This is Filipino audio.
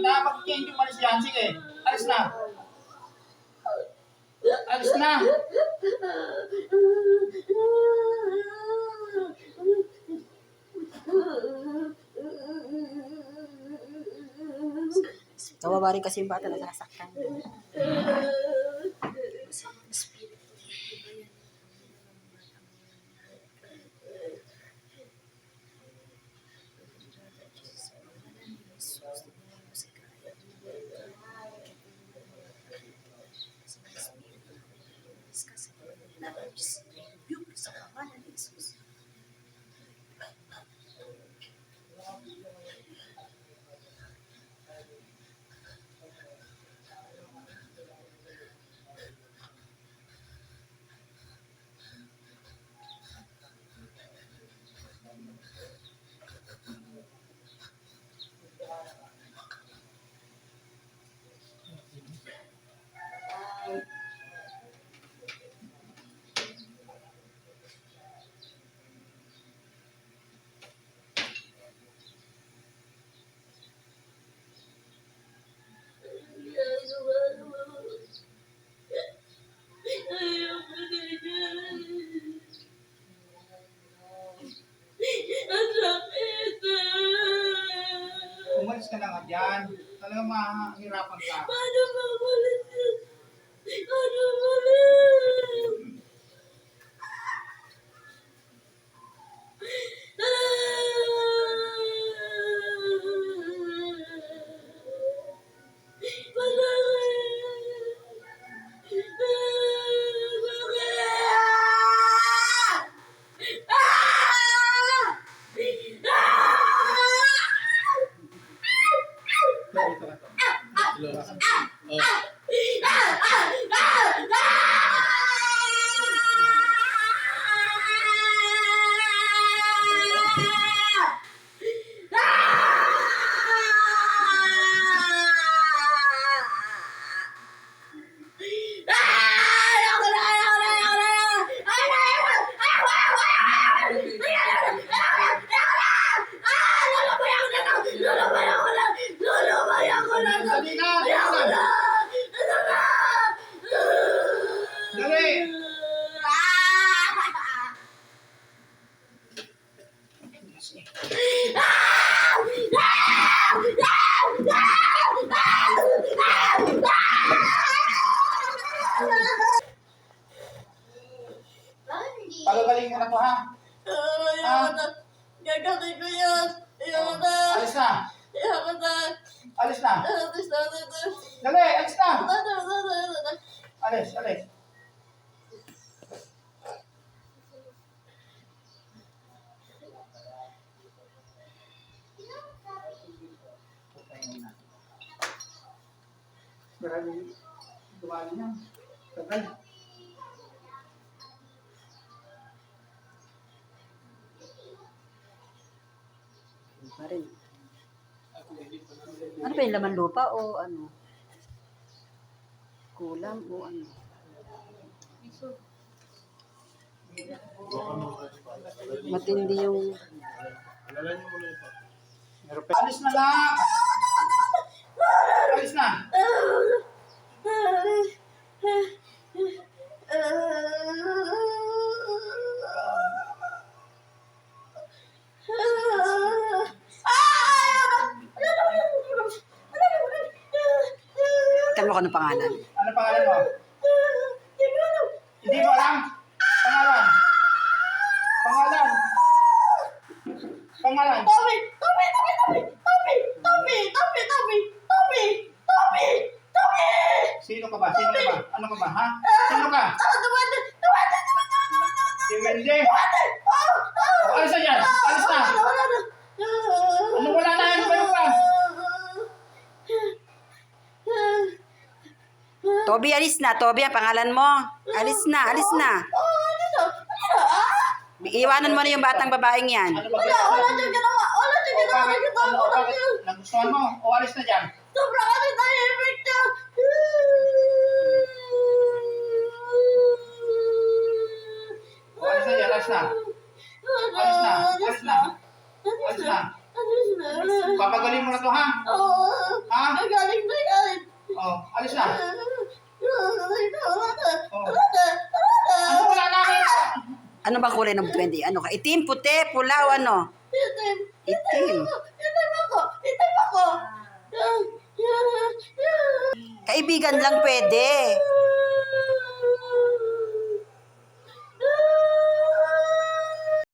kita. Bakit kayo hindi umalis yan? Sige, alis na. Alis na. Kawawa rin kasi yung bata na sasaktan. Umalis ka na nga dyan. Talagang mahihirapan ka. Paano mamulit yun? Paano mamulit? Dali na! Dali! Pagagaling mo na to, ha? Gagawin ko yan. Ayoko na. Alis na! Ayoko na. Alis na! Alis na. Dali! Alis na! Alis, alis. Marami dumali niya. Tagal. Pa rin. Ano ba yung laman lupa o ano? Kulang o ano? Matindi yung... Alis na nga! Alis na! Ikan mo ko ng pangalan. Ano pangalan mo? Hindi mo alam? Pangalan? Pangalan? Pangalan? Tommy! Sino ka ba? Sino ka ba? Ano ka ba? Ha? Sino ka? Si Wendy? O, alis na dyan! Alis na! Ano wala na? Ano ba yung pa? Toby, alis na. Toby, ang pangalan mo. Alis na, alis na. Iwanan mo na yung batang babaeng yan. Ano ba? Wala siyang ginawa. Nagustuhan mo? O alis na dyan? Sobra kasi tahimik niya. O alis na dyan? Alis na? Alis na? Alis na? Alis na? Papagaling mo na to, ha? Oo. Ha? Alis na. Oh. Ano wala namin? Ano bang kulay ng 20? Ano ka? Itim, puti, pula o ano? Itim. Itim. Itim ako. Itim ako. Kaibigan lang pwede.